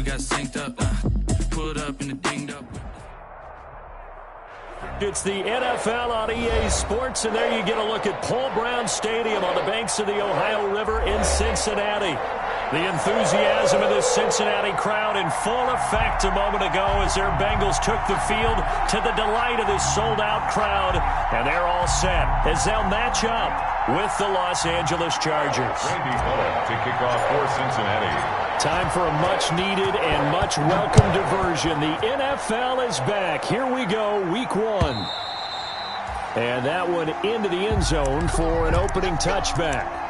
got synced up, pulled up in the dinged up. It's the NFL on EA Sports, and there you get a look at Paul Brown Stadium on the banks of the Ohio River in Cincinnati. The enthusiasm of this Cincinnati crowd in full effect a moment ago as their Bengals took the field to the delight of this sold-out crowd. And they're all set as they'll match up with the Los Angeles Chargers. Randy Bullock to kick off for Cincinnati. Time for a much-needed and much-welcome diversion. The NFL is back. Here we go, Week 1. And that one into the end zone for an opening touchback.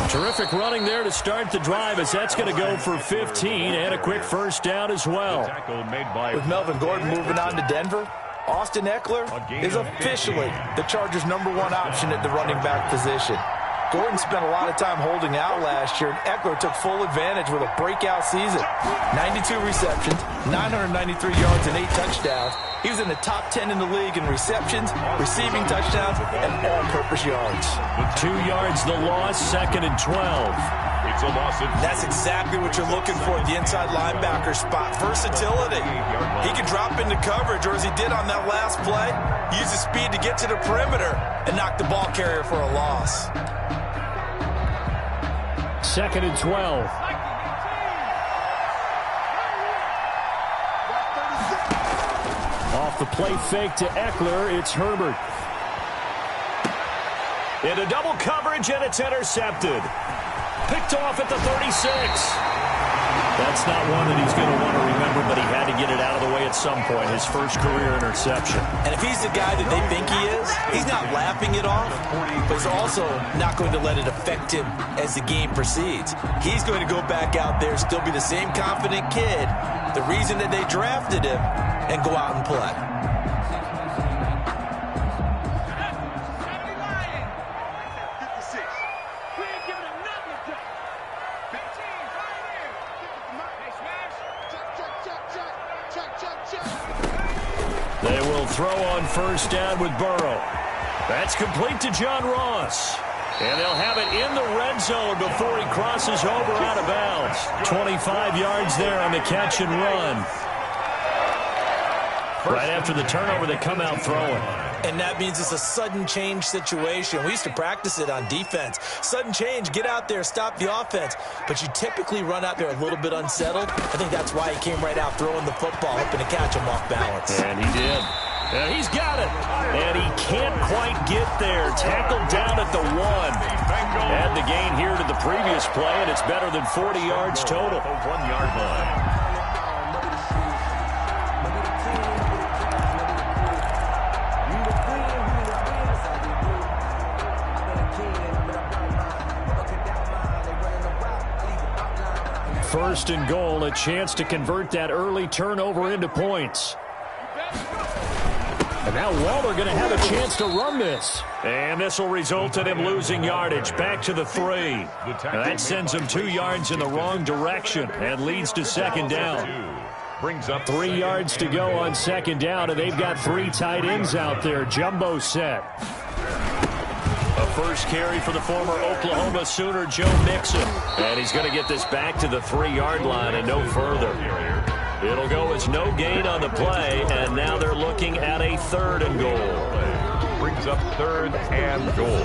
Terrific running there to start the drive as that's going to go for 15 and a quick first down as well. With Melvin Gordon moving on to Denver, Austin Eckler is officially the Chargers' #1 option at the running back position. Gordon spent a lot of time holding out last year, and Eckler took full advantage with a breakout season. 92 receptions, 993 yards, and 8 touchdowns. He was in the top 10 in the league in receptions, receiving touchdowns, and all-purpose yards. 2 yards the loss, 2nd and 12. It's a loss of... That's exactly what you're looking for at the inside linebacker spot. Versatility. He can drop into coverage, or as he did on that last play, use his speed to get to the perimeter and knock the ball carrier for a loss. 2nd and 12. Off the play fake to Eckler, it's Herbert. Into double coverage, and it's intercepted. Picked off at the 36. That's not one that he's going to want to remember, but he had to get it out of the way at some point, his first career interception. And if he's the guy that they think he is, he's not laughing it off, but he's also not going to let it affect him as the game proceeds. He's going to go back out there, still be the same confident kid, the reason that they drafted him, and go out and play. They will throw on first down with Burrow. That's complete to John Ross. And they'll have it in the red zone before he crosses over out of bounds. 25 yards there on the catch and run. Right after the turnover, they come out throwing. And that means it's a sudden change situation. We used to practice it on defense. Sudden change, get out there, stop the offense. But you typically run out there a little bit unsettled. I think that's why he came right out throwing the football, hoping to catch him off balance. And he did. And he's got it. And he can't quite get there. Tackled down at the 1. Add the gain here to the previous play, and it's better than 40 yards total. 1-yard line. First and goal, a chance to convert that early turnover into points. And now Waller going to have a chance to run this. And this will result in him losing yardage back to the 3. And that sends him 2 yards in the wrong direction and leads to second down. Brings up 3 yards to go on second down, and they've got 3 tight ends out there. Jumbo set. A first carry for the former Oklahoma Sooner, Joe Mixon. And he's going to get this back to the 3-yard line and no further. It'll go as no gain on the play, and now they're looking at a 3rd and goal. Brings up 3rd and goal.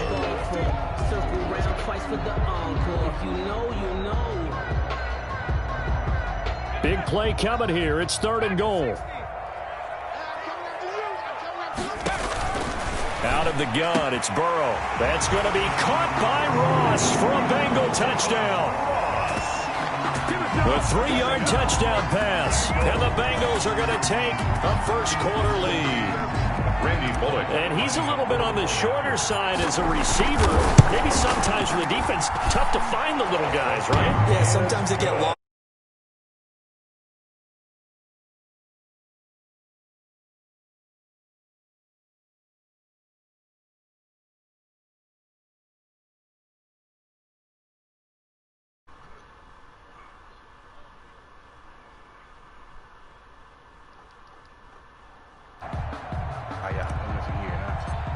Big play coming here. It's 3rd and goal. Out of the gun, it's Burrow. That's going to be caught by Ross for a Bengal touchdown. A 3-yard touchdown pass, and the Bengals are going to take a first quarter lead. Randy Bullock. And he's a little bit on the shorter side as a receiver. Maybe sometimes for the defense, tough to find the little guys, right? Yeah, sometimes they get lost.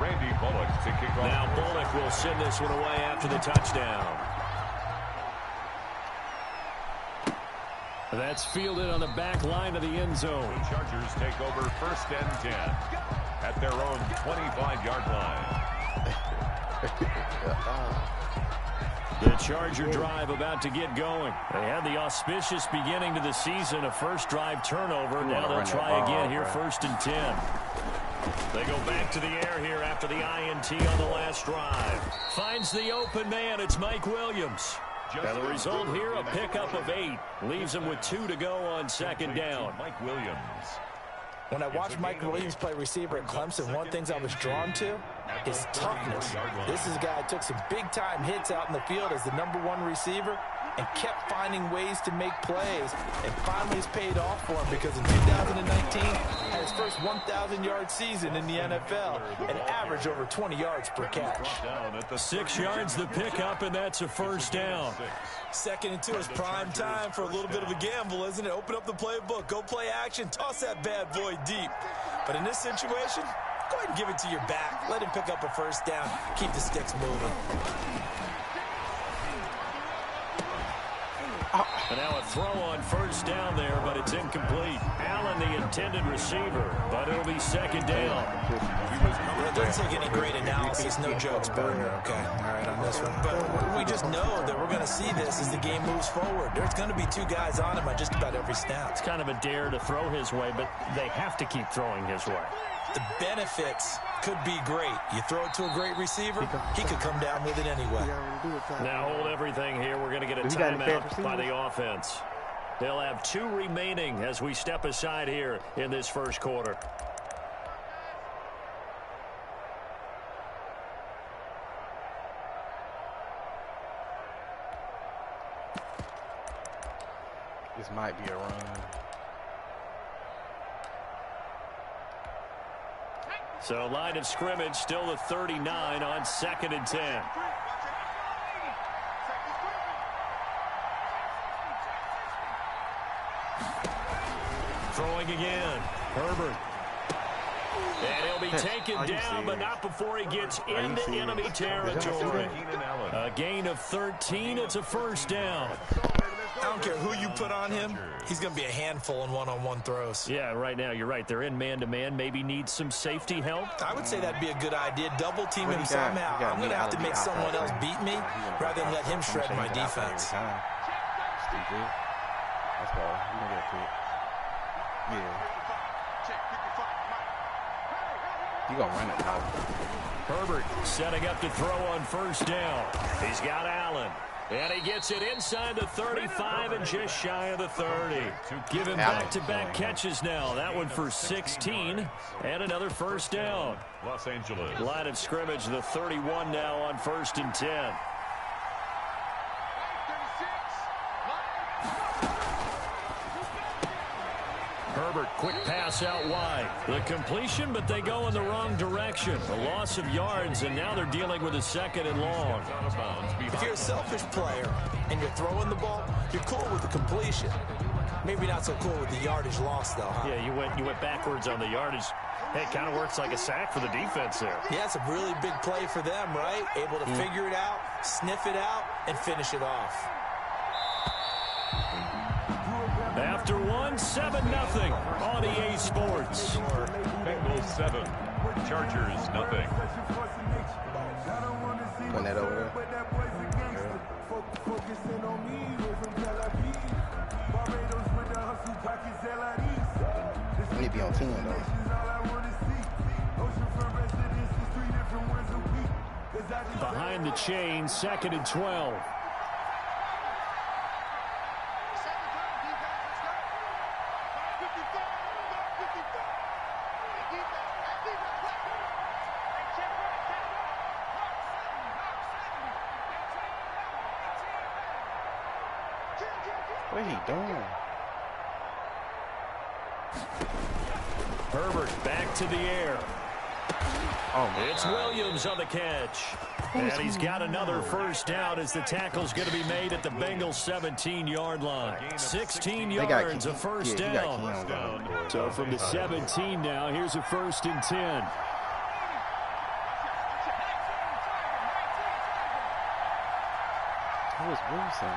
Randy Bullock to kick off. Now Bullock will send this one away after the touchdown. That's fielded on the back line of the end zone. The Chargers take over 1st and 10 at their own 25-yard line. The Charger drive about to get going. They had the auspicious beginning to the season, a first drive turnover. Now they'll try again here, 1st and 10. They go back to the air here after the INT on the last drive. Finds the open man. It's Mike Williams. And the result here, a pickup of 8. Leaves him with 2 to go on 2nd down. Mike Williams. When I watched Mike Williams play receiver at Clemson, one of the things I was drawn to is toughness. This is a guy who took some big-time hits out in the field as the #1 receiver and kept finding ways to make plays, and finally it's paid off for him because in 2019 had his first 1,000-yard season in the NFL and averaged over 20 yards per catch. 6 yards the pickup, and that's a 1st down. 2nd and 2 is prime time for a little bit of a gamble, isn't it? Open up the playbook, go play action, toss that bad boy deep. But in this situation, go ahead and give it to your back. Let him pick up a 1st down. Keep the sticks moving. And now a throw on 1st down there, but it's incomplete. Allen, the intended receiver, but it'll be 2nd down. It doesn't take any great analysis, no jokes, partner, okay? All right, on this one. But we just know that we're going to see this as the game moves forward. There's going to be 2 guys on him on just about every snap. It's kind of a dare to throw his way, but they have to keep throwing his way. The benefits could be great. You throw it to a great receiver, he could come down with it anyway. Now hold everything here. We're going to get a timeout by the offense. They'll have 2 remaining as we step aside here in this 1st quarter. This might be a run. So line of scrimmage still the 39 on 2nd and 10. Throwing again. Herbert. And he'll be taken down, but not before he gets into enemy territory. A gain of 13. It's a 1st down. I don't care who you put on him. He's going to be a handful in one-on-one throws. Yeah, right now, you're right. They're in man-to-man. Maybe need some safety help. I would say that'd be a good idea. Double team him somehow. I'm going to have to make someone else beat me rather than let him shred my defense. Let's go. We're going to get a quick. Yeah. You're going to run it now. Herbert setting up to throw on 1st down. He's got Allen. And he gets it inside the 35 and just shy of the 30. Give him back-to-back catches now. That one for 16 and another 1st down. Los Angeles. Line of scrimmage, the 31 now on 1st and 10. Herbert, quick pass out wide. The completion, but they go in the wrong direction. A loss of yards, and now they're dealing with a 2nd and long. If you're a selfish player and you're throwing the ball, you're cool with the completion. Maybe not so cool with the yardage loss, though, huh? Yeah, you went backwards on the yardage. Hey, it kind of works like a sack for the defense there. Yeah, it's a really big play for them, right? Able to figure it out, sniff it out, and finish it off. After 7-0 on EA Sports. Bengals 7, Chargers nothing. Putting that over there. We need to be on 10, though. Behind the chain, 2nd and 12. What he doing? Herbert back to the air. Oh, my It's God. Williams on the catch. And he's got another first down as the tackle's going to be made at the Bengals 17-yard line. 16 yards, a first down. So from the 17 now, here's a 1st and 10. Who was Wilson?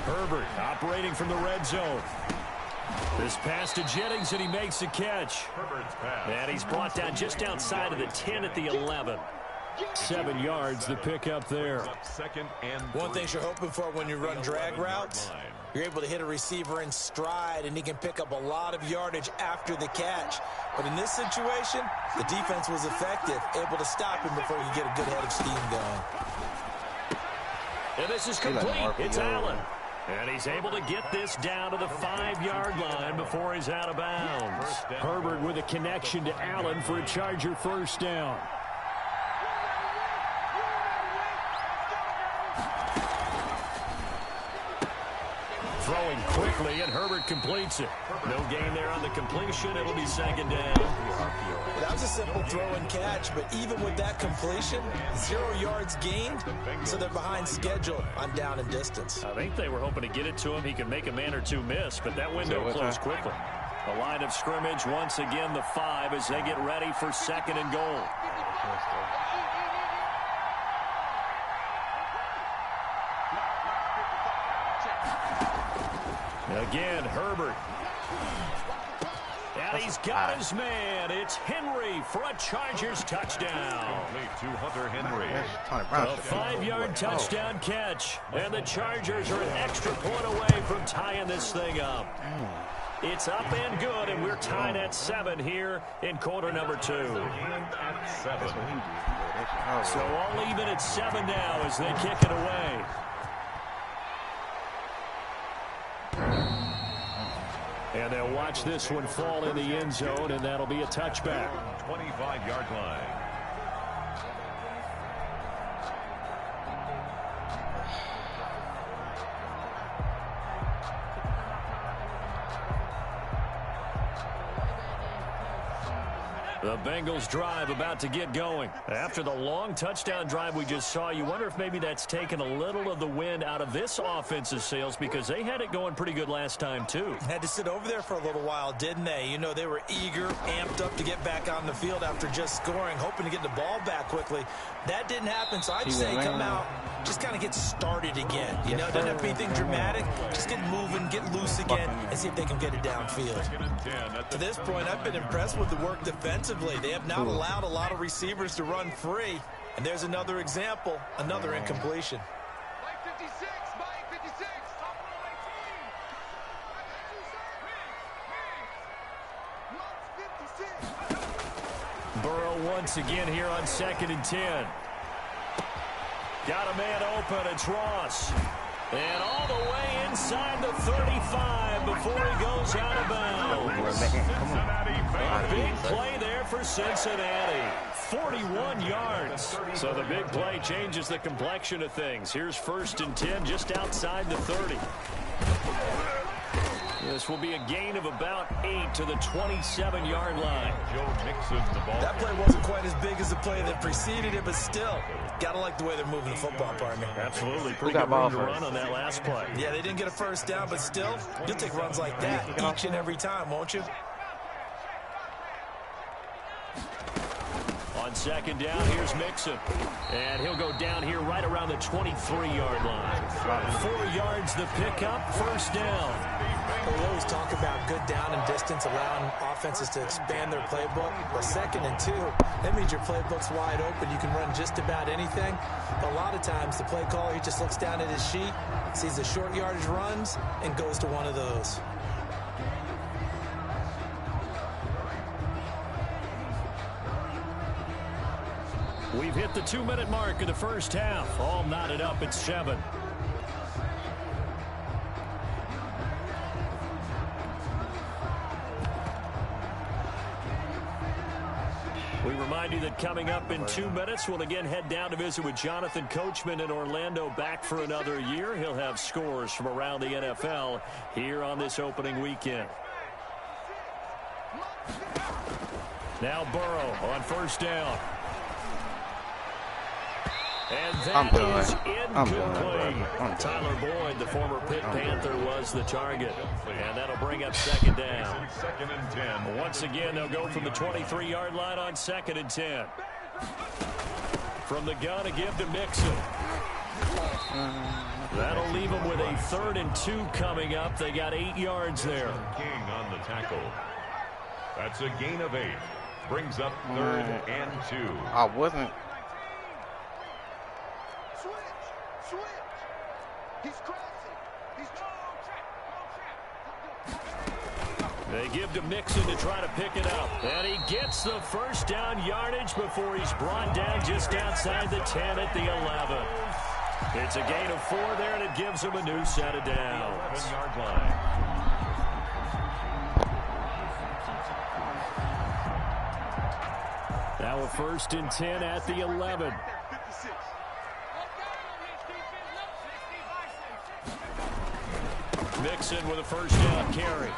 Herbert operating from the red zone. This pass to Jennings, and he makes a catch. And he's brought down just outside of the 10 at the 11. 7 yards, the pickup there. One thing you're hoping for when you run drag routes, you're able to hit a receiver in stride, and he can pick up a lot of yardage after the catch. But in this situation, the defense was effective, able to stop him before he could get a good head of steam going. And this is complete. It's Allen. And he's able to get this down to the 5-yard line before he's out of bounds. Herbert with a connection to Allen for a Charger first down. Throwing quickly, and Herbert completes it. No gain there on the completion. It'll be 2nd down. Well, that was a simple throw and catch, but even with that completion, 0 yards gained, so they're behind schedule on down and distance. I think they were hoping to get it to him. He could make a man or two miss, but that window closed quickly. The line of scrimmage, once again, the 5 as they get ready for 2nd and goal. Again, Herbert. And he's got his man. It's Henry for a Chargers touchdown. To Hunter Henry. A 5-yard touchdown catch. And the Chargers are an extra point away from tying this thing up. It's up and good, and we're tied at 7 here in quarter number 2. So all even at 7 now as they kick it away. And they'll watch this one fall in the end zone, and that'll be a touchback. 25-yard line. The Bengals drive about to get going. After the long touchdown drive we just saw, you wonder if maybe that's taken a little of the wind out of this offensive sails, because they had it going pretty good last time too. Had to sit over there for a little while, didn't they? You know, they were eager, amped up to get back on the field after just scoring, hoping to get the ball back quickly. That didn't happen, so I'd say come out, just kind of get started again. You know, doesn't have to be anything dramatic. Just get moving, get loose again, and see if they can get it downfield. To this point, I've been impressed with the work defensively. They have not allowed a lot of receivers to run free. And there's another example, another incompletion. Burrow once again here on 2nd and 10. Got a man open. It's Ross. And all the way inside the 35 before he goes out of bounds. A big play there for Cincinnati. 41 yards. So the big play changes the complexion of things. Here's 1st and 10 just outside the 30. This will be a gain of about 8 to the 27-yard line. That play wasn't quite as big as the play that preceded it, but still, gotta like the way they're moving the football, partner. Absolutely. Pretty good room to run on that last play. Yeah, they didn't get a first down, but still, you'll take runs like that each and every time, won't you? On 2nd down, here's Mixon. And he'll go down here right around the 23-yard line. 4 yards the pickup, 1st down. We always talk about good down and distance, allowing offenses to expand their playbook. But 2nd and 2, that means your playbook's wide open. You can run just about anything. But a lot of times, the play caller, he just looks down at his sheet, sees the short yardage runs, and goes to one of those. We've hit the 2-minute mark of the first half. All knotted up at 7. We were remind you that coming up in 2 minutes, we'll again head down to visit with Jonathan Coachman in Orlando, back for another year. He'll have scores from around the NFL here on this opening weekend. Now Burrow on first down. And that is incomplete. Tyler Boyd, the former Pitt Panther, was the target. And that'll bring up second down. Second and 10. Once again, they'll go from the 23-yard line on second and 10. From the gun, a give to Mixon. That'll leave them with a 3rd and 2 coming up. They got 8 yards there. King on the tackle. That's a gain of 8. Brings up 3rd and 2. I wasn't. They give to Mixon to try to pick it up. And he gets the first down yardage before he's brought down just outside the 10 at the 11. It's a gain of 4 there, and it gives him a new set of downs. 11-yard line. Now a 1st and 10 at the 11. Mixon with a first down carry.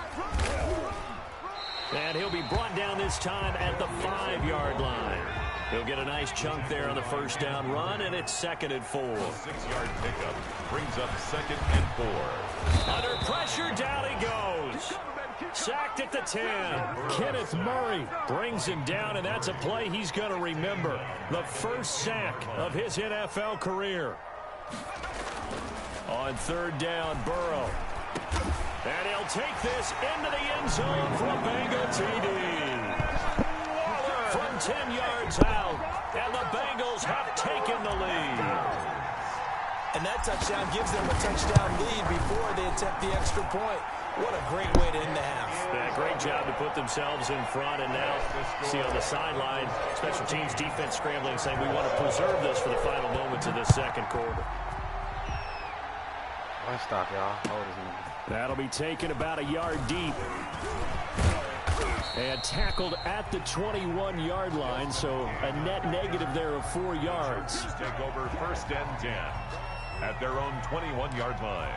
And he'll be brought down this time at the 5-yard line. He'll get a nice chunk there on the first down run, and it's 2nd and 4. 6-yard pickup brings up 2nd and 4. Under pressure, down he goes. Sacked at the 10. Kenneth Murray brings him down, and that's a play he's going to remember. The first sack of his NFL career. On 3rd down, Burrow. And he'll take this into the end zone for a Bengal TD. From 10 yards out, and the Bengals have taken the lead. And that touchdown gives them a touchdown lead before they attempt the extra point. What a great way to end the half. Yeah, great job to put themselves in front. And now, see on the sideline, special teams defense scrambling, saying we want to preserve this for the final moments of this second quarter. Let's stop, y'all. That'll be taken about a yard deep. And tackled at the 21-yard line, so a net negative there of 4 yards. Take over 1st and 10 at their own 21-yard line.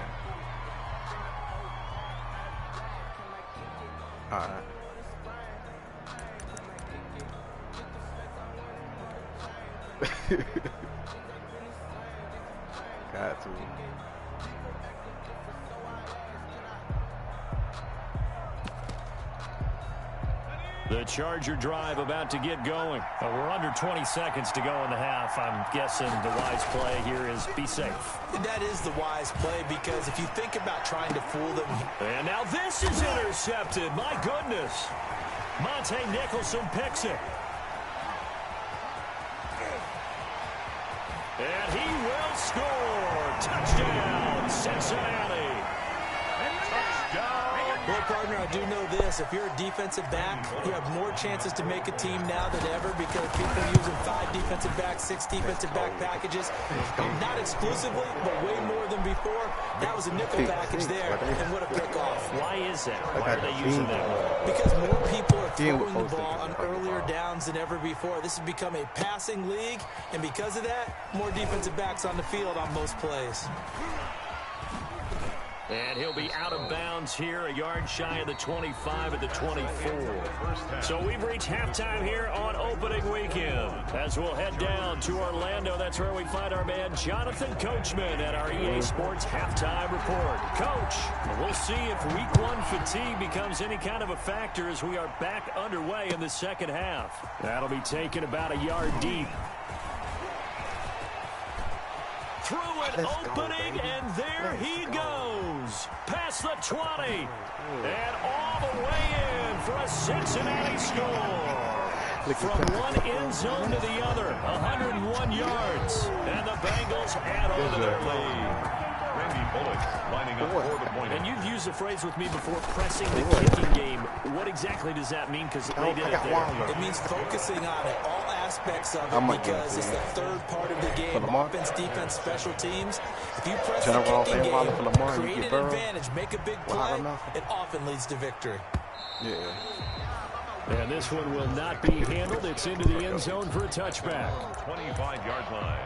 All right. Got to. The Charger drive about to get going. We're under 20 seconds to go in the half. I'm guessing the wise play here is be safe. That is the wise play, because if you think about trying to fool them. And now this is intercepted. My goodness. Monte Nicholson picks it. And he will score. Touchdown, Cincinnati. Well, partner, I do know this. If you're a defensive back, you have more chances to make a team now than ever, because people are using 5 defensive backs, 6 defensive back packages. Not exclusively, but way more than before. That was a nickel package there, and what a pickoff. Why is that? Why are they using that more? Because more people are throwing the ball on earlier downs than ever before. This has become a passing league, and because of that, more defensive backs on the field on most plays. And he'll be out of bounds here, a yard shy of the 25 at the 24. So we've reached halftime here on opening weekend. As we'll head down to Orlando, that's where we find our man Jonathan Coachman at our EA Sports Halftime Report. Coach, we'll see if Week 1 fatigue becomes any kind of a factor as we are back underway in the second half. That'll be taken about a yard deep. Through an opening, and there he goes. Past the 20. And all the way in for a Cincinnati score. From one end zone to the other, 101 yards. And the Bengals add on to their lead. Lining up for the point. And you've used the phrase with me before, pressing the kicking game. What exactly does that mean? Because they did it there. It means focusing on it, all aspects of it, because it's the third part of the game. Offense, defense, special teams. If you press the kicking game, create an advantage, make a big play, it often leads to victory. Yeah. And this one will not be handled. It's into the end zone for a touchback. 25-yard line.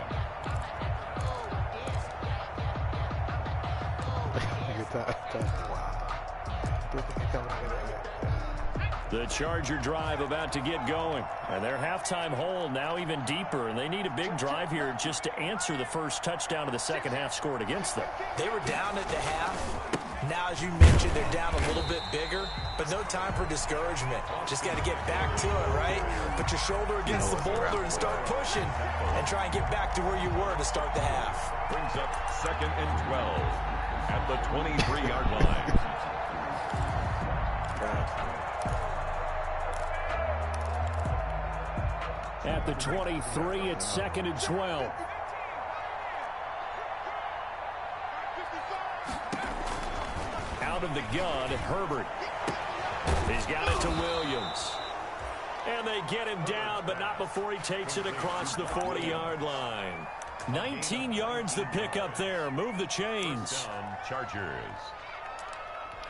The Charger drive about to get going. And their halftime hole now even deeper. And they need a big drive here just to answer the first touchdown of the second half scored against them. They were down at the half. Now, as you mentioned, they're down a little bit bigger, but no time for discouragement. Just got to get back to it, right? Put your shoulder against the boulder and start pushing and try and get back to where you were to start the half. Brings up 2nd and 12 at the 23-yard line. At the 23, it's 2nd and 12. Out of the gun, Herbert. He's got it to Williams. And they get him down, but not before he takes it across the 40-yard line. 19 yards to pick up there. Move the chains. Chargers.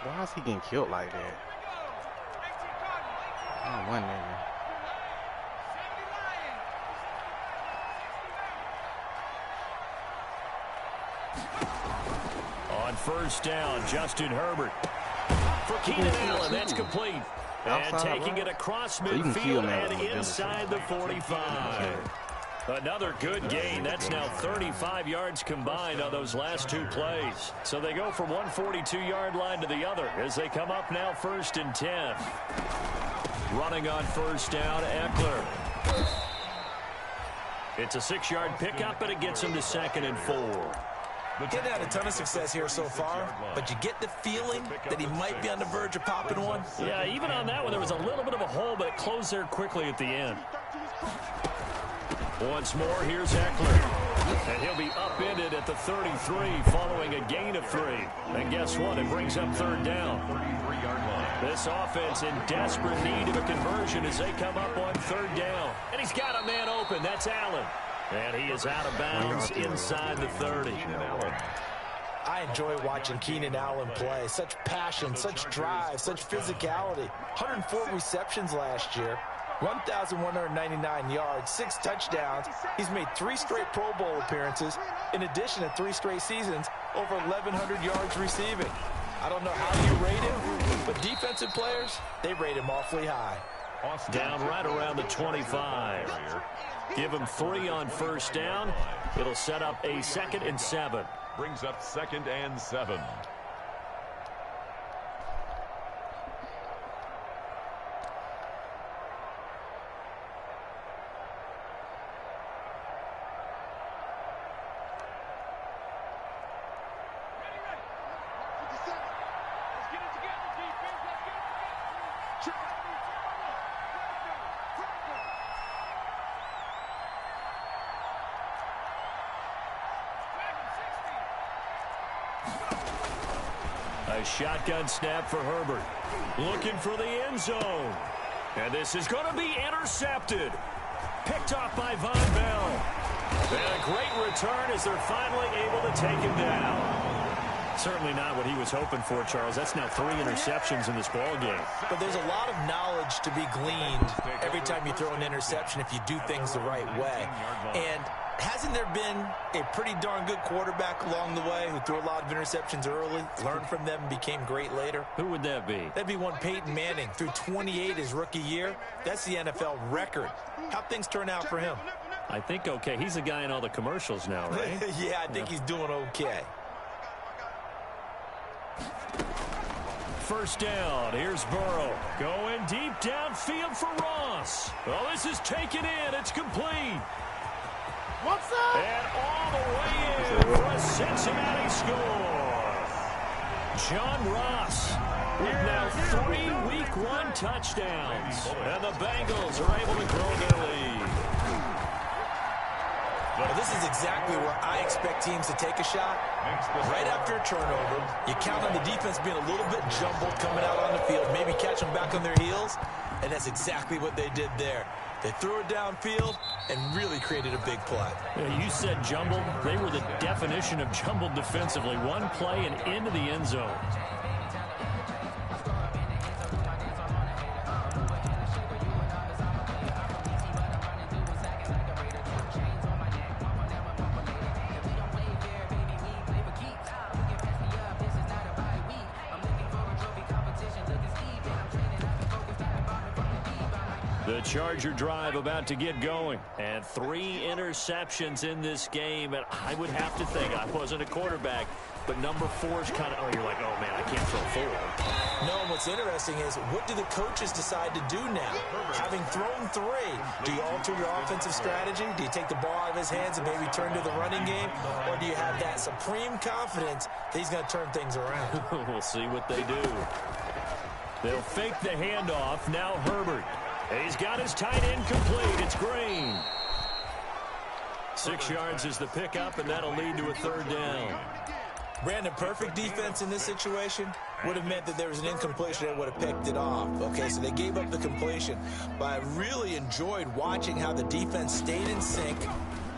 Why is he getting killed like that? Oh, one nigga. On first down, Justin Herbert. For Keenan Allen, that's complete. And taking it across midfield and inside the 45. Another good gain. That's now 35 yards combined on those last two plays. So they go from one 42-yard line to the other as they come up now 1st and 10. Running on first down, Eckler. It's a 6-yard pickup, and it gets him to 2nd and 4. Getting had a ton of success here so far, but you get the feeling that he might be on the verge of popping one. Yeah, even on that one, there was a little bit of a hole, but it closed there quickly at the end. Once more, here's Eckler. And he'll be upended at the 33 following a gain of 3. And guess what? It brings up 3rd down. This offense in desperate need of a conversion as they come up on 3rd down. And he's got a man open. That's Allen. And he is out of bounds inside the 30. I enjoy watching Keenan Allen play. Such passion, such drive, such physicality. 104 receptions last year, 1,199 yards, 6 touchdowns. He's made 3 straight Pro Bowl appearances, in addition to 3 straight seasons, over 1,100 yards receiving. I don't know how you rate him, but defensive players, they rate him awfully high. Down right around the 25. Give him 3 on first down. It'll set up a 2nd and 7. Brings up 2nd and 7. A shotgun snap for Herbert. Looking for the end zone. And this is going to be intercepted. Picked off by Von Bell. And a great return as they're finally able to take him down. Certainly not what he was hoping for, Charles. That's now 3 interceptions in this ball game. But there's a lot of knowledge to be gleaned every time you throw an interception if you do things the right way. And hasn't there been a pretty darn good quarterback along the way who threw a lot of interceptions early, learned from them, and became great later? Who would that be? That'd be one Peyton Manning. Threw 28 his rookie year. That's the NFL record. How'd things turn out for him? I think okay. He's the guy in all the commercials now, right? Yeah, I think he's doing okay. First down, here's Burrow. Going deep downfield for Ross. Well, this is taken in. It's complete. What's up? And all the way in for a Cincinnati score. John Ross with now 3 Week 1 touchdowns. And the Bengals are able to grow their lead. Well, this is exactly where I expect teams to take a shot. Right after a turnover, you count on the defense being a little bit jumbled coming out on the field, maybe catch them back on their heels, and that's exactly what they did there. They threw it downfield and really created a big play. Yeah, you said jumbled. They were the definition of jumbled defensively. One play and into the end zone. The Charger drive about to get going. And 3 interceptions in this game. And I would have to think, I wasn't a quarterback, but number 4 is kind of, oh, you're like, oh, man, I can't throw 4. No, and what's interesting is, what do the coaches decide to do now? Having thrown 3, do you alter your offensive strategy? Do you take the ball out of his hands and maybe turn to the running game? Or do you have that supreme confidence that he's going to turn things around? We'll see what they do. They'll fake the handoff. Now Herbert. He's got his tight end complete. It's Green. 6 yards is the pickup, and that'll lead to a 3rd down. Brandon, perfect defense in this situation would have meant that there was an incompletion and would have picked it off. Okay, so they gave up the completion. But I really enjoyed watching how the defense stayed in sync,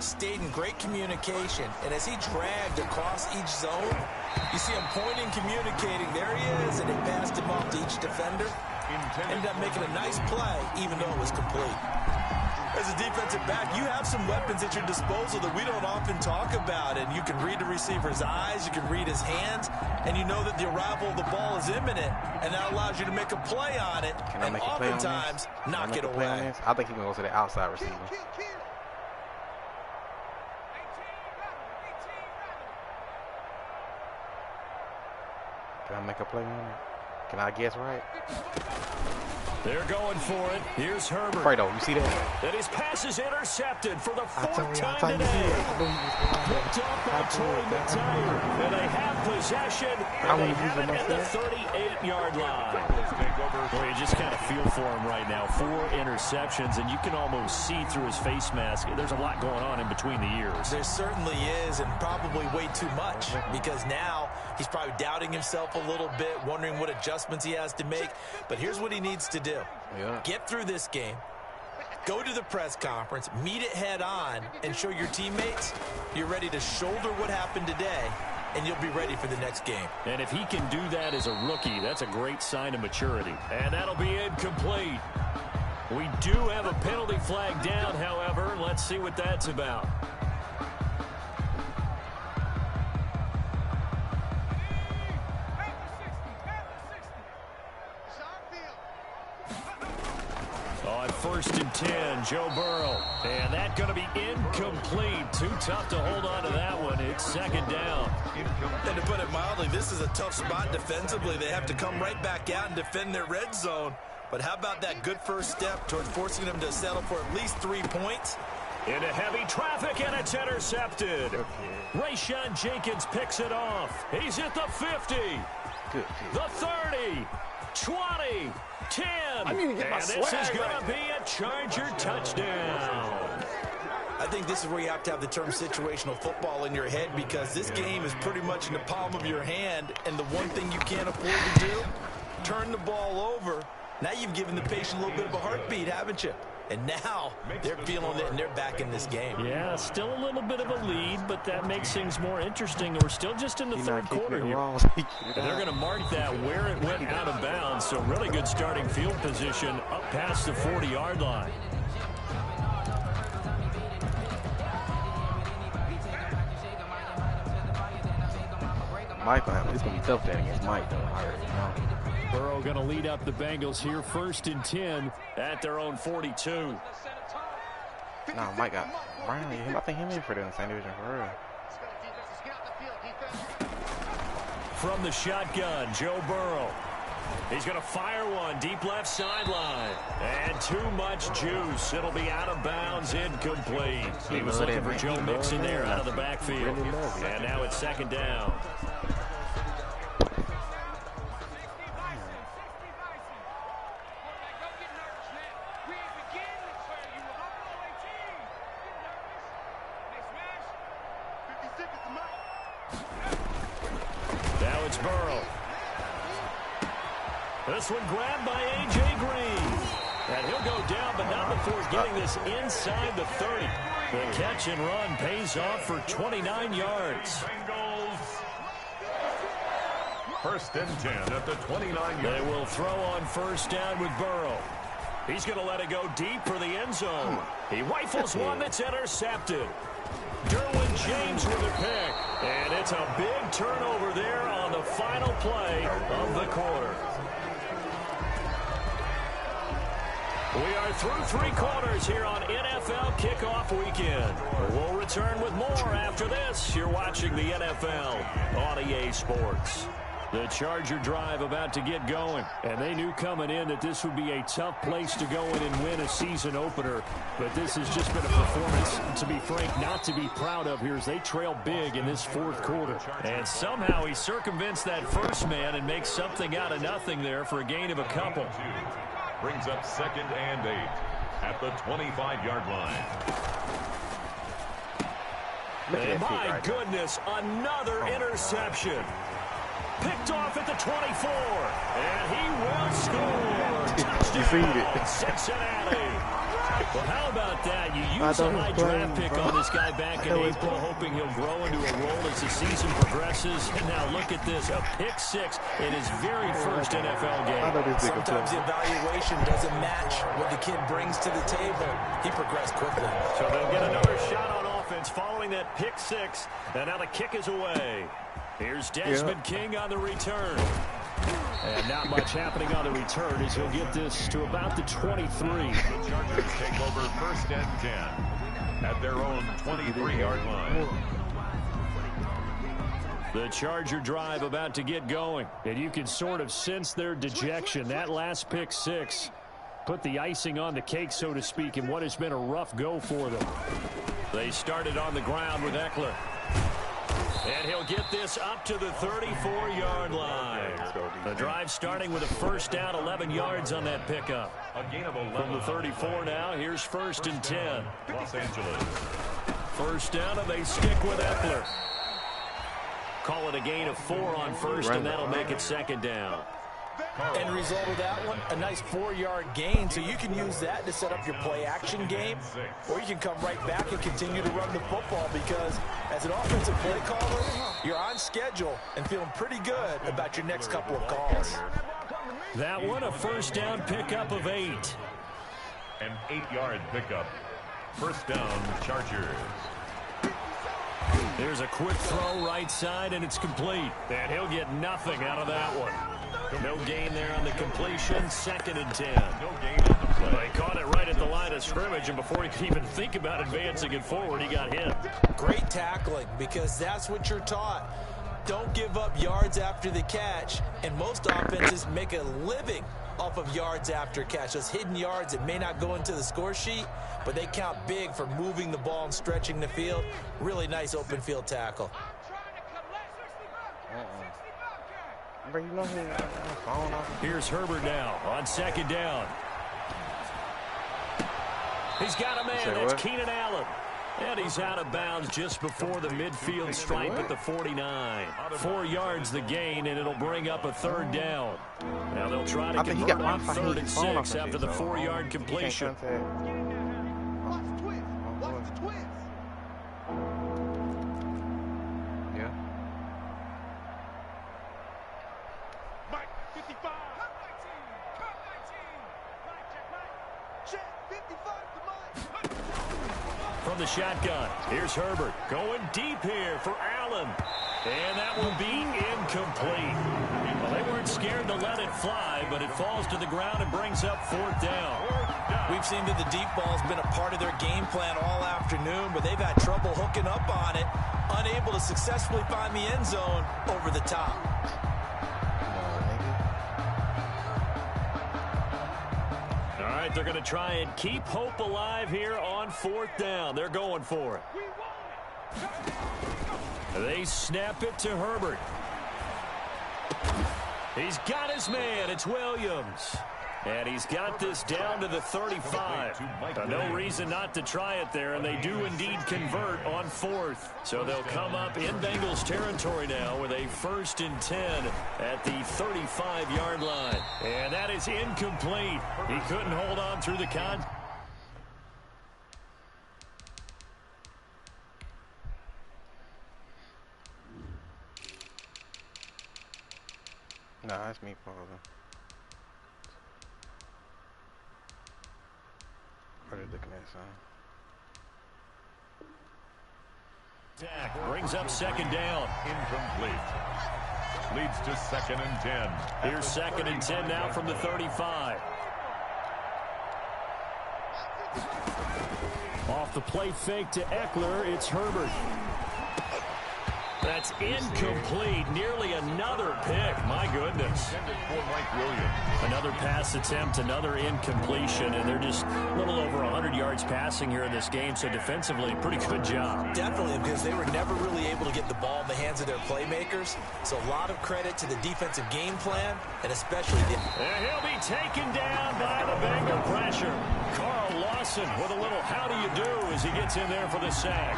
stayed in great communication. And as he dragged across each zone, you see him pointing, communicating. There he is, and they passed him off to each defender. Ended up making a nice play, even though it was complete. As a defensive back, you have some weapons at your disposal that we don't often talk about. And you can read the receiver's eyes, you can read his hands, and you know that the arrival of the ball is imminent. And that allows you to make a play on it, and oftentimes knock it away. I think he's going to go to the outside receiver. Can I make a play on it? Can I guess right? They're going for it. Here's Herbert. Fredo, you see that? And his pass is intercepted for the 4th time today. Picked up by Troy McTire. And they have possession. And they have it at the 38-yard line. Well, you just kind of feel for him right now. 4 interceptions, and you can almost see through his face mask. There's a lot going on in between the ears. There certainly is, and probably way too much, because now he's probably doubting himself a little bit, wondering what adjustments he has to make. But here's what he needs to do. Get through this game, go to the press conference, meet it head on, and show your teammates you're ready to shoulder what happened today, and you'll be ready for the next game. And if he can do that as a rookie, that's a great sign of maturity. And that'll be incomplete. We do have a penalty flag down, however. Let's see what that's about. On 1st and 10, Joe Burrow. And that's going to be incomplete. Too tough to hold on to that one. It's 2nd down. And to put it mildly, this is a tough spot defensively. They have to come right back out and defend their red zone. But how about that good first step towards forcing them to settle for at least 3 points? Into heavy traffic, and it's intercepted. Rayshon Jenkins picks it off. He's at the 50. The 30. 20. 10. And this is going to be a Charger touchdown. I think this is where you have to have the term situational football in your head, because this game is pretty much in the palm of your hand, and the one thing you can't afford to do, turn the ball over. Now you've given the patient a little bit of a heartbeat, haven't you? And now they're feeling it, and they're back in this game. Yeah, still a little bit of a lead, but that makes things more interesting. We're still just in the 3rd quarter here. And they're going to mark that where it went out of bounds. So really good starting field position up past the 40-yard line. Mike, it's going to be tough there against Mike, though. Burrow going to lead up the Bengals here, 1st and 10 at their own 42. No, Mike got Brown. I think him in for the same division for real. From the shotgun, Joe Burrow. He's going to fire one deep left sideline. And too much juice. It'll be out of bounds, incomplete. He was looking for Joe Mixon there out of the backfield. And now it's 2nd down. Now it's Burrow. This one grabbed by A.J. Green. And he'll go down, but not before getting this inside the 30. The catch and run pays off for 29 yards. First and 10 at the 29-yard. They will throw on 1st down with Burrow. He's going to let it go deep for the end zone. He rifles one that's intercepted. Derwin James with a pick. And it's a big turnover there on the final play of the quarter. We are through 3 quarters here on NFL Kickoff Weekend. We'll return with more after this. You're watching the NFL on EA Sports. The Charger drive about to get going. And they knew coming in that this would be a tough place to go in and win a season opener. But this has just been a performance, to be frank, not to be proud of here as they trail big in this 4th quarter. And somehow he circumvents that first man and makes something out of nothing there for a gain of a couple. Brings up 2nd and 8 at the 25-yard line. And my goodness, another interception. Picked off at the 24. And he will score. Touchdown, Cincinnati. Well, how about that? You use a high draft pick on this guy back in April, hoping he'll grow into a role as the season progresses. And now look at this, a pick 6 in his very first NFL game. Sometimes the evaluation doesn't match what the kid brings to the table. He progressed quickly. So they'll get another shot on offense following that pick 6. And now the kick is away. Here's Desmond King on the return. And not much happening on the return as he'll get this to about the 23. The Chargers take over 1st and 10 at their own 23-yard line. The Charger drive about to get going. And you can sort of sense their dejection. That last pick 6 put the icing on the cake, so to speak, in what has been a rough go for them. They started on the ground with Eckler. And he'll get this up to the 34-yard line. The drive starting with a 1st down, 11 yards on that pickup. A gain of 11. From the 34 now, here's 1st and 10. Los Angeles. 1st down, and they stick with Eckler. Call it a gain of 4 on 1st, and that'll make it 2nd down. End result of that one, a nice 4-yard gain, so you can use that to set up your play-action game, or you can come right back and continue to run the football because as an offensive play caller, you're on schedule and feeling pretty good about your next couple of calls. That one, a 1st down pickup of 8. An 8-yard pickup. 1st down, Chargers. There's a quick throw right side, and it's complete. And he'll get nothing out of that one. No gain there on the completion. 2nd and 10. No gain on the play. They caught it right at the line of scrimmage, and before he could even think about advancing it forward, he got hit. Great tackling, because that's what you're taught. Don't give up yards after the catch, and most offenses make a living off of yards after catch. Those hidden yards that may not go into the score sheet, but they count big for moving the ball and stretching the field. Really nice open field tackle. Bro, you know Here's Herbert now on 2nd down. He's got a man. That's Keenan Allen. And he's out of bounds just before the midfield stripe at the 49. 4 yards the gain, and it'll bring up a 3rd down. Now they'll try to convert on 3rd and 6 after the 4-yard completion. From the shotgun, here's Herbert going deep here for Allen. And that will be incomplete. Well, they weren't scared to let it fly, but it falls to the ground and brings up 4th down. We've seen that the deep ball's been a part of their game plan all afternoon, but they've had trouble hooking up on it, unable to successfully find the end zone over the top. All right, they're going to try and keep hope alive here on 4th down. They're going for it. They snap it to Herbert. He's got his man. It's Williams. And he's got this down to the 35. No reason not to try it there, and they do indeed convert on 4th. So they'll come up in Bengals territory now with a 1st and 10 at the 35-yard line. And that is incomplete. He couldn't hold on through the contact. Nah, that's me pausing. What are you looking at, son? Brings up 2nd down. Incomplete. Leads to 2nd and 10. Here's 2nd and 10 now from the 35. Off the play fake to Eckler, it's Herbert. That's incomplete. Nearly another pick. My goodness. Another pass attempt, another incompletion, and they're just a little over 100 yards passing here in this game, so defensively, pretty good job. Definitely, because they were never really able to get the ball in the hands of their playmakers, so a lot of credit to the defensive game plan, and especially the... And he'll be taken down by the Bengal pressure. Carl Lawson with a little how do you do as he gets in there for the sack.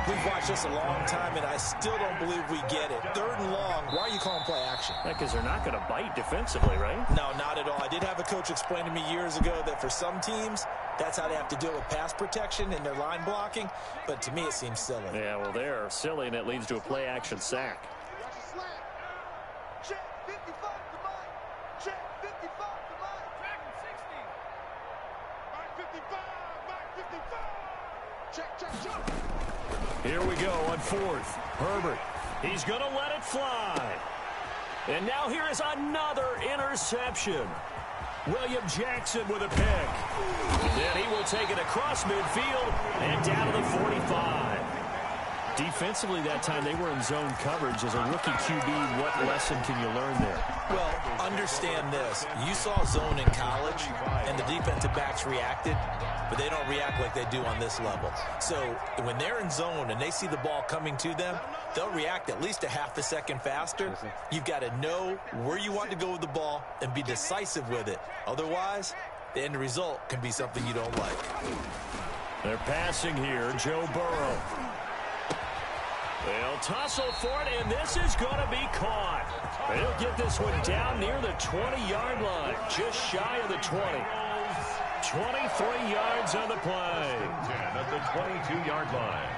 We've watched this a long time, and I still don't believe we get it. 3rd and long, why are you calling play action? Because they're not going to bite defensively, right? No, not at all. I did have a coach explain to me years ago that for some teams, that's how they have to deal with pass protection and their line blocking, but to me it seems silly. Yeah, well, they're silly, and it leads to a play action sack. Check 55 to Mike. Check 55 to Mike. Track 60. Mike 55. Mike 55. Check, check, check. Here we go on 4th. Herbert. He's going to let it fly. And now here is another interception. William Jackson with a pick. Then he will take it across midfield and down to the 45. Defensively that time, they were in zone coverage. As a rookie QB, what lesson can you learn there? Well, understand this. You saw zone in college, and the defensive backs reacted, but they don't react like they do on this level. So when they're in zone and they see the ball coming to them, they'll react at least a half a second faster. You've got to know where you want to go with the ball and be decisive with it. Otherwise, the end result can be something you don't like. They're passing here. Joe Burrow. They'll tussle for it, and this is going to be caught. They'll get this one down near the 20-yard line, just shy of the 20. 23 yards on the play. 10 at the 22-yard line.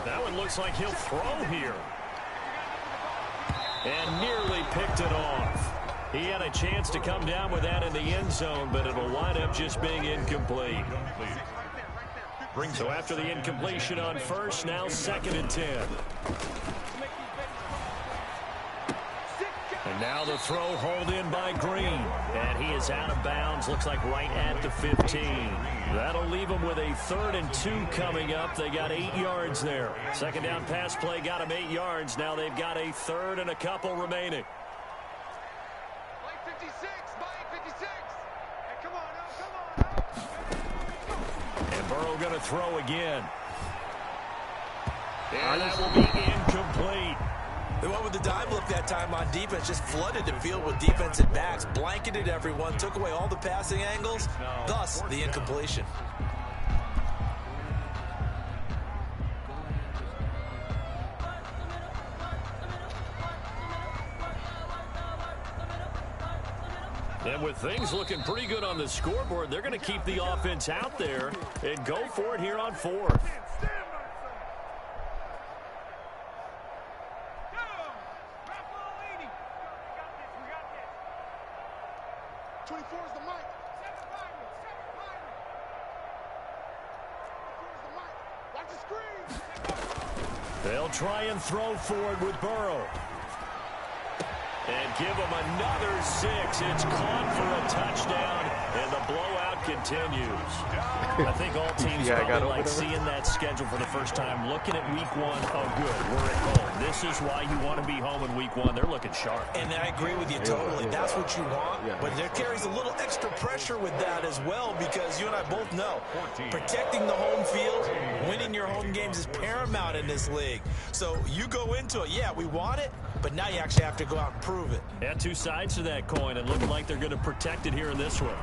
That one looks like he'll throw here. And nearly picked it off. He had a chance to come down with that in the end zone, but it'll wind up just being incomplete. So after the incompletion on 1st, now 2nd and 10. And now the throw hauled in by Green. And he is out of bounds, looks like right at the 15. That'll leave them with a 3rd and 2 coming up. They got 8 yards there. 2nd down pass play got them 8 yards. Now they've got a 3rd and a couple remaining. Mike 56. Mike 56. Hey, come on now. Come on now. And Burrow going to throw again. And that will be incomplete. They went with the dive look that time on defense, just flooded the field with defensive backs, blanketed everyone, took away all the passing angles, thus the incompletion. And with things looking pretty good on the scoreboard, they're going to keep the offense out there and go for it here on 4th. 24 is the mic. Watch the screen. They'll try and throw forward with Burrow. And give him another 6. It's caught for a touchdown, and the blowout continues. I think all teams probably like seeing that schedule for the first time, looking at week 1. Oh, good, we're at home. This is why you want to be home in week 1. They're looking sharp. And I agree with you totally. That's what you want. But there carries a little extra pressure with that as well, because you and I both know protecting the home field, winning your home games is paramount in this league. So you go into it, yeah, we want it, but now you actually have to go out and prove it. Yeah, 2 sides to that coin, and looking like they're going to protect it here in this one.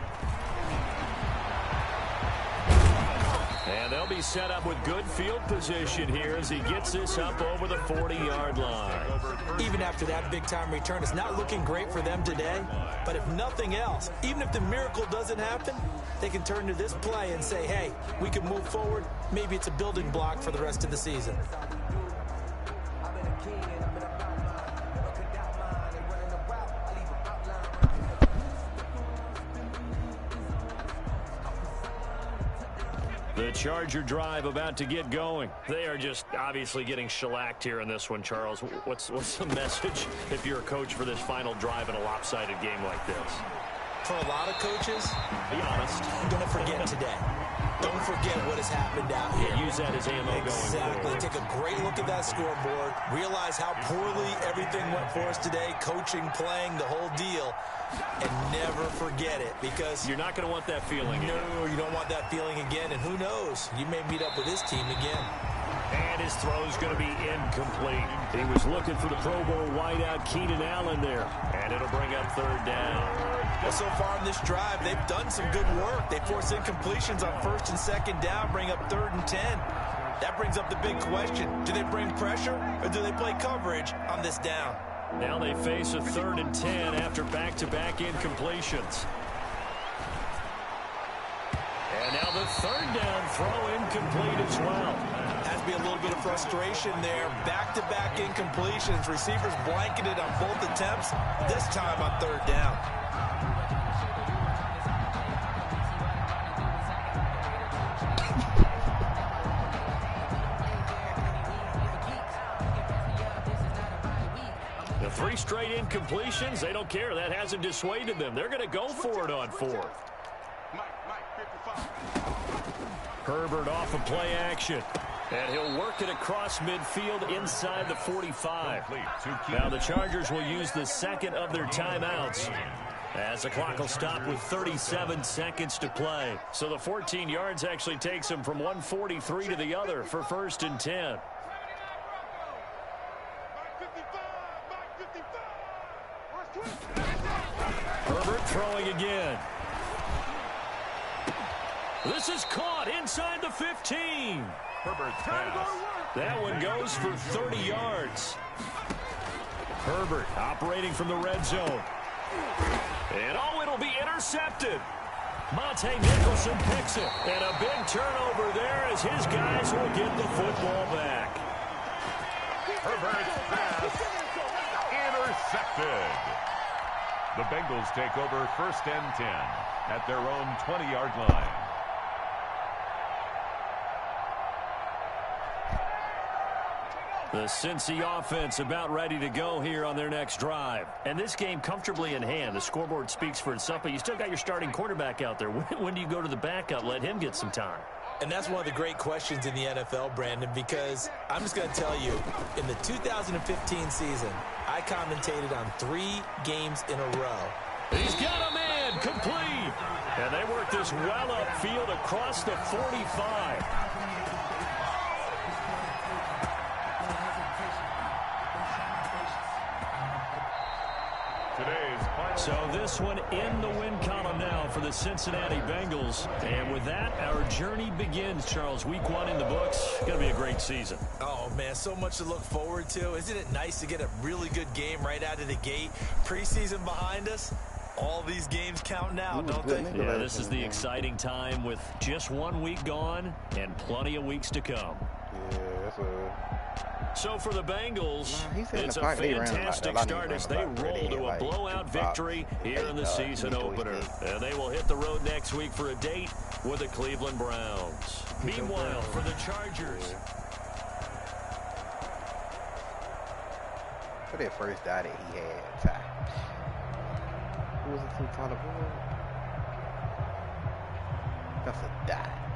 And they'll be set up with good field position here as he gets this up over the 40-yard line. Even after that big-time return, it's not looking great for them today. But if nothing else, even if the miracle doesn't happen, they can turn to this play and say, hey, we can move forward. Maybe it's a building block for the rest of the season. The Charger drive about to get going. They are just obviously getting shellacked here in this one, Charles. What's the message if you're a coach for this final drive in a lopsided game like this? For a lot of coaches, be honest, don't forget today. Don't forget what has happened out here. Yeah, use that as ammo going Exactly. forward. Take a great look at that scoreboard. Realize how poorly everything went for us today. Coaching, playing, the whole deal. And never forget it, because you're not going to want that feeling again. No, you don't want that feeling again. And who knows? You may meet up with this team again. And his throw is going to be incomplete. He was looking for the Pro Bowl wideout Keenan Allen there. And it'll bring up third down. Well, so far in this drive, they've done some good work. They force incompletions on first and second down, bring up 3rd and 10. That brings up the big question. Do they bring pressure or do they play coverage on this down? Now they face a 3rd and 10 after back-to-back incompletions. And now the 3rd down throw incomplete as well. Has to be a little bit of frustration there. Back-to-back incompletions. Receivers blanketed on both attempts, this time on 3rd down. The 3 straight incompletions, they don't care. That hasn't dissuaded them. They're going to go for it on 4th. Herbert off of play action. And he'll work it across midfield inside the 45. Now the Chargers will use the second of their timeouts, as the clock will stop with 37 seconds to play. So the 14 yards actually takes them from 143 to the other for 1st and 10. Herbert throwing again. This is caught inside the 15. Herbert's pass. That one goes for 30 yards. Herbert operating from the red zone. And oh, it'll be intercepted. Monte Nicholson picks it. And a big turnover there as his guys will get the football back. Herbert's pass intercepted. The Bengals take over 1st and 10 at their own 20-yard line. The Cincy offense about ready to go here on their next drive. And this game comfortably in hand. The scoreboard speaks for itself, but you still got your starting quarterback out there. When do you go to the backup? Let him get some time. And that's one of the great questions in the NFL, Brandon, because I'm just going to tell you, in the 2015 season, I commentated on 3 games in a row. He's got a man complete. And they work this well upfield across the 45. So this one in the win column now for the Cincinnati Bengals. And with that, our journey begins, Charles. Week 1 in the books. Going to be a great season. Oh, man, so much to look forward to. Isn't it nice to get a really good game right out of the gate? Preseason behind us. All these games count now, don't they? Yeah, this is the exciting time with just 1 week gone and plenty of weeks to come. Yeah, that's a... So for the Bengals, it's a like fantastic start as they roll to a blowout victory here in the season opener. And they will hit the road next week for a date with the Cleveland Browns. Meanwhile, for the Chargers. For that first die that he had, who was it from Tyler Boyd? That's a die.